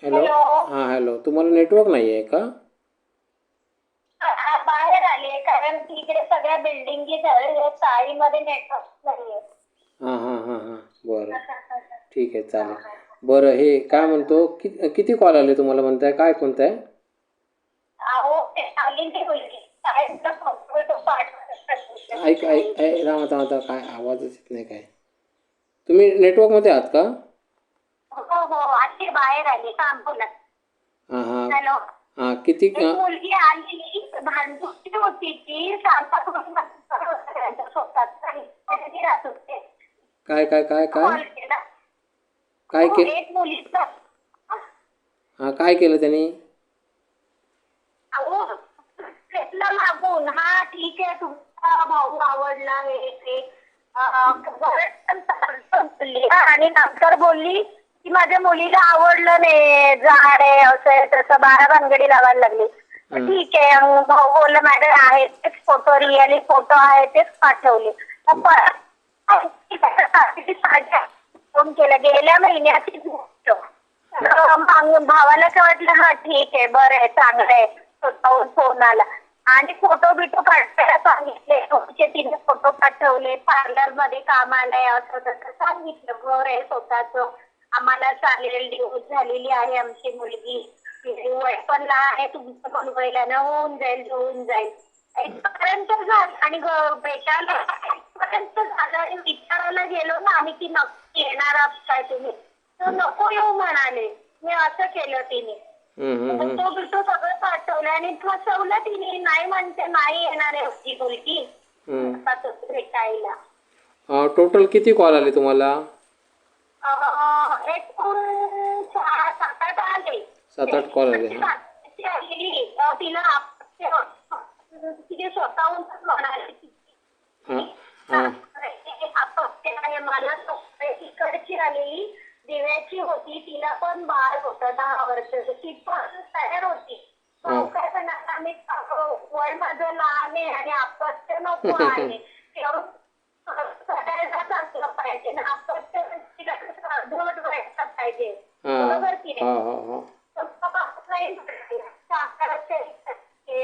Hello. Hello. हां, hello. तुम्हाला network नाही आहे का? बाहेर आले कारण तिकडे सगळ्या बिल्डिंगी चाळीमध्ये नेटवर्क नाहीये. हां हां हां हां बरं. ठीक आहे, चालेल. बरं, हे काय म्हणतो, किती कॉल आले तुम्हाला म्हणताय, काय म्हणताय? अहो ते आली मुलगी शाळेतला तो ऐक ऐक ऐक राम, आता काय आवाजच येत नाही काय. तुम्ही नेटवर्कमध्ये आहात का? हो हो आधी बाहेर आली काम बोला. हां हां हॅलो. हां. किती एक मुलगी आली भांडुरची होती ती स्वतःच राहत होते. काय काय काय काय कॉल केला. काय हो के एक मुलीचा हां, काय केलं त्यांनी? अहो घेतला मागून. हा ठीक आहे तुमचा भाऊ आवडला हे ते बोलली आणि नंतर बोलली की माझ्या मुलीला आवडलं नाही झाड आहे असं तसं बारा भानगडी लावायला लागली. ठीक आहे भाऊ बोलला मॅडम आहे तेच फोटो रिअली फोटो आहे तेच पाठवले. फोन केला गेल्या महिन्याची गोष्ट. भावाला काय वाटलं हा ठीक आहे बरं आहे चांगलं आहे स्वतःहून फोन आला आणि फोटो बिटो काढायला सांगितले. तिने फोटो पाठवले पार्लर मध्ये कामाला आहे असं तसं सांगितलं. घर आहे स्वतःच आम्हाला चालेल डिवोर्स झालेली आहे आमची मुलगी वय पण लहान आहे तुमचं पण वयला होऊन जाईल इथपर्यंत झालं आणि भेटायला इथपर्यंत झालं आणि विचारायला गेलो ना आम्ही की नक्की येणार आहात काय तुम्ही तर नको येऊ म्हणाले. मी असं केलं तिने. तो बिटो सगळं पाठवलं आणि फसवलं तिने. नाही म्हणते नाही येणार आहे ती मुलगी भेटायला. टोटल किती कॉल आले तुम्हाला? एकूण 7-8 आले. 7-8 कॉल आले. हां तिला तिथे स्वतःहून म्हणाले हां हां मला तिकडची आलेली दिव्याची होती तिला पण बाळ होतं 10 वर्षाचं ती पण तयार होती. काय करणार आम्ही वय माझं लहान आहे आणि अपत्य नको आहे चांगलं पाहिजे ना अपत्य अर्धवट व्हायला पाहिजे बरोबर की नाही.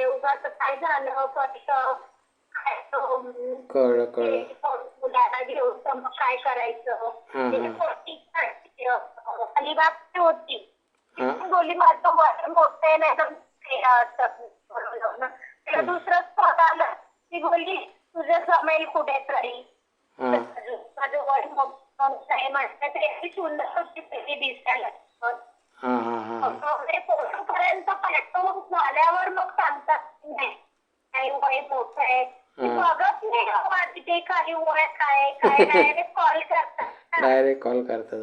उगाच काय झालं कळलं मुलाला घेऊन तर मग काय करायचं. अलिबागची होती बोली माझं वय मोठं आहे नाही तिला दुसरं स्पॉट आलं ती बोलली तुझं जमेल कुठेतरी माझं वय मोठं म्हणतात तरी सुंदर होती पहिली दिसायला फोटो पर्यंत पाठवून झाल्यावर मग सांगतात नाही वय मोठं आहे बघत नाही ते काही वय काय काय डायरेक्ट कॉल करतात. डायरेक्ट कॉल करतात.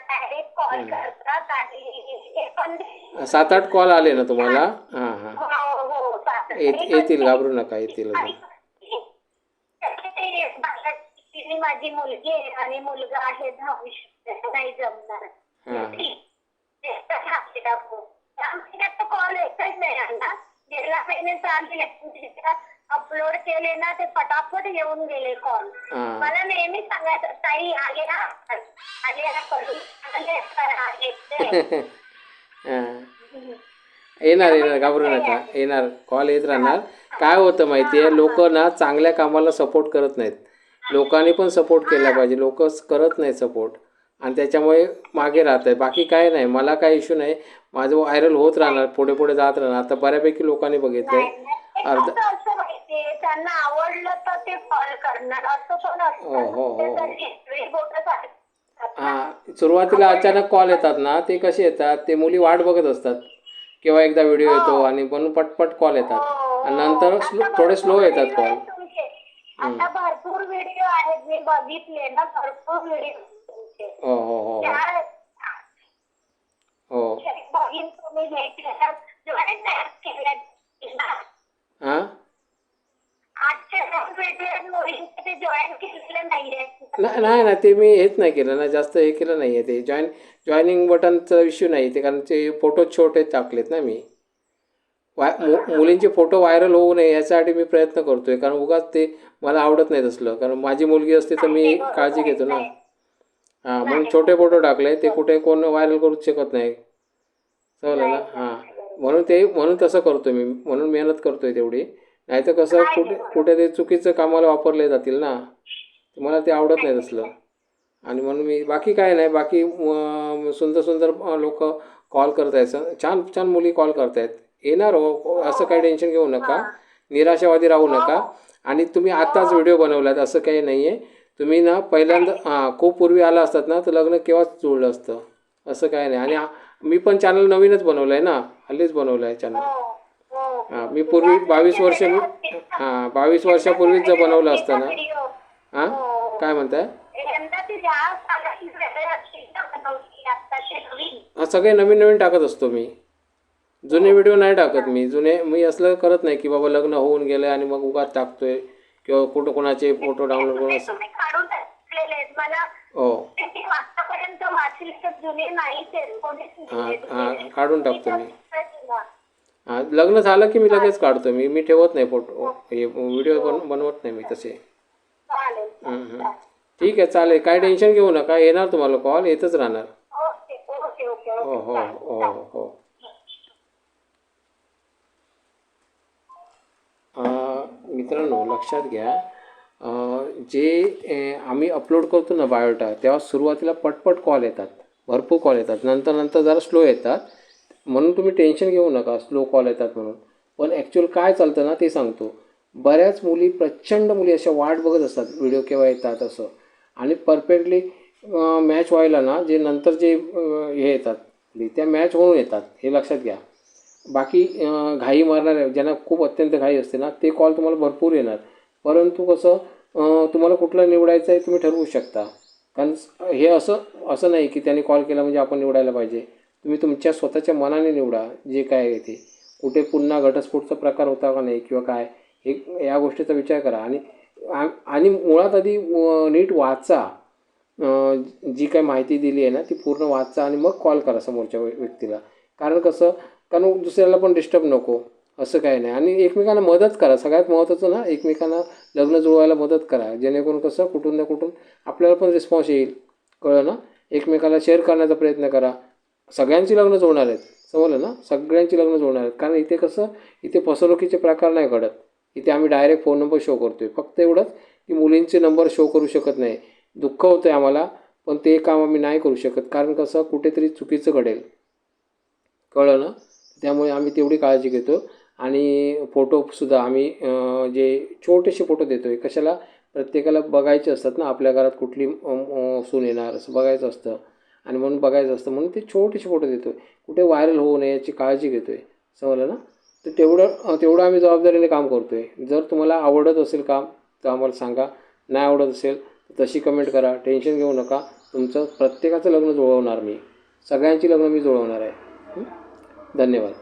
डायरेक्ट कॉल करतात आणि 7-8 कॉल आले ना तुम्हाला? हां हां हो येतील, घाबरू नका, येतील अजून. माझी मुलगी आहे आणि मुलगा आहे नाही जमणार. कॉल एकच नाही आणला गेल्या महिन्यात आले अपलोड केले ना ते पटापट येऊन गेले कॉल. मला नेहमी सांगायचं ताई आले ना येणार घाबरू नका, येणार कॉल येत राहणार. काय होतं माहिती आहे, लोक ना चांगल्या कामाला सपोर्ट करत नाहीत. लोकांनी पण सपोर्ट केला पाहिजे. लोक करत नाहीत सपोर्ट आणि त्याच्यामुळे मागे राहत आहे. बाकी काय नाही, मला काय इश्यू नाही. माझं व्हायरल होत राहणार, पुढे पुढे जात राहणार. आता बऱ्यापैकी लोकांनी बघितलंय. त्यांना आवडलं तर ते कॉल करणार असं पण हां सुरुवातीला अचानक कॉल येतात ना ते कसे येतात, ते मुली वाट बघत असतात किंवा एकदा व्हिडिओ येतो आणि म्हणून पटपट कॉल येतात आणि नंतर थोडे स्लो येतात कॉल. आता भरपूर व्हिडिओ आहेत मी बघितले ना भरपूर व्हिडिओ. हो हो हो हो बघीन तुम्ही हां जॉईन केलेलं नाहीये. नाही ना, ते मी हेच नाही केलं ना, जास्त हे केलं नाही आहे. ते जॉईनिंग बटनचा इश्यू नाही ते, कारण ते फोटो छोटे टाकलेत ना मी. मुलींचे फोटो व्हायरल होऊ नये यासाठी मी प्रयत्न करतोय, कारण उगाच ते मला आवडत नाही तसलं. कारण माझी मुलगी असते तर मी काळजी घेतो ना. हां म्हणून छोटे फोटो टाकले, ते कुठे कोण व्हायरल करू शकत नाही. समजलं ना? हां, म्हणून तसं करतो मी, म्हणून मेहनत करतोय तेवढी. नाहीतर कसं कुठे ते चुकीचं कामाला वापरले जातील ना, मला ते आवडत नाही तसलं. आणि म्हणून मी बाकी काय नाही, बाकी सुंदर सुंदर लोक कॉल करत आहेत, छान छान मुली कॉल करत आहेत. येणार हो, असं काही टेन्शन घेऊ नका, निराशावादी राहू नका. आणि तुम्ही आत्ताच व्हिडिओ बनवलात असं काही नाही आहे. तुम्ही ना पहिल्यांदा खूप पूर्वी आला असतात ना तर लग्न केव्हाच जुळलं असतं, असं काय नाही. आणि मी पण चॅनल नवीनच बनवलं आहे ना, हल्लीच बनवलं आहे चॅनल. हां, मी पूर्वी 22 वर्ष 22 वर्षापूर्वीच जर बनवलं असतं ना. हां, काय म्हणताय? हां, सगळे नवीन नवीन टाकत असतो मी, जुने व्हिडिओ नाही टाकत मी. मी असलं करत नाही की बाबा लग्न होऊन गेलं आणि मग उगाच टाकतोय किंवा कुठं कोणाचे फोटो डाउनलोड करून असं. हो, हां काढून टाकतो मी. हां, लग्न झालं की मी लगेच काढतो. मी ठेवत नाही फोटो, हे व्हिडिओ बनवत नाही मी तसे. ठीक आहे, चालेल, काय टेन्शन घेऊ नका. येणार तुम्हाला कॉल, येतच राहणार. हो हो हो हो. मित्रांनो लक्षात घ्या, जे आम्ही अपलोड करतो ना बायोडा, तेव्हा सुरुवातीला पटपट कॉल येतात, भरपूर कॉल येतात. नंतर जरा स्लो येतात, म्हणून तुम्ही टेन्शन घेऊ नका स्लो कॉल येतात म्हणून. पण ॲक्च्युअल काय चालतं ना ते सांगतो. बऱ्याच मुली, प्रचंड मुली अशा वाट बघत असतात व्हिडिओ केव्हा येतात असं. आणि परफेक्टली मॅच व्हायला ना, जे नंतर जे हे येतात त्या मॅच होऊन येतात, हे लक्षात घ्या. बाकी घाई मारणारे, ज्यांना खूप अत्यंत घाई असते ना, ते कॉल तुम्हाला भरपूर येणार. परंतु कसं, तुम्हाला कुठलं निवडायचं आहे तुम्ही ठरवू शकता. कारण हे असं नाही की त्यांनी कॉल केला म्हणजे आपण निवडायला पाहिजे. तुम्ही तुमच्या स्वतःच्या मनाने निवडा जे काय आहे ते. कुठे पुन्हा घटस्फोटचा प्रकार होता का नाही किंवा काय, हे या गोष्टीचा विचार करा. आणि मुळात आधी नीट वाचा, जी काय माहिती दिली आहे ना ती पूर्ण वाचा आणि मग कॉल करा समोरच्या व्यक्तीला. कारण दुसऱ्याला पण डिस्टर्ब नको, असं काही नाही. आणि एकमेकांना मदत करा, सगळ्यात महत्त्वाचं ना, एकमेकांना लग्न जुळवायला मदत करा. जेणेकरून कसं कुठून ना कुठून आपल्याला पण रिस्पॉन्स येईल, कळलं ना. एकमेकाला शेअर करण्याचा प्रयत्न करा. सगळ्यांची लग्न जुळणार आहेत, समजलं ना, सगळ्यांची लग्न जुळणार आहेत. कारण इथे फसवणुकीचे प्रकार नाही घडत. इथे आम्ही डायरेक्ट फोन नंबर शो करतो आहे. फक्त एवढंच की मुलींचे नंबर शो करू शकत नाही. दुःख होतं आहे आम्हाला, पण ते काम आम्ही नाही करू शकत. कारण कसं कुठेतरी चुकीचं घडेल, कळलं ना. त्यामुळे आम्ही तेवढी काळजी घेतो. आणि फोटोसुद्धा आम्ही जे छोटेसे फोटो देतो आहे, कशाला, प्रत्येकाला बघायचे असतात ना, आपल्या घरात कुठली सून येणार असं बघायचं असतं. आणि म्हणून बघायचं असतं, म्हणून ते छोटेसे फोटो देतो आहे. कुठे व्हायरल होऊ नये याची काळजी घेतो आहे, समजलं ना. तर तेवढं आम्ही जबाबदारीने काम करतो आहे. जर तुम्हाला आवडत असेल काम तर आम्हाला सांगा, नाही आवडत असेल तर तशी कमेंट करा. टेन्शन घेऊ नका, तुमचं प्रत्येकाचं लग्न जुळवणार मी, सगळ्यांची लग्न मी जुळवणार आहे. धन्यवाद.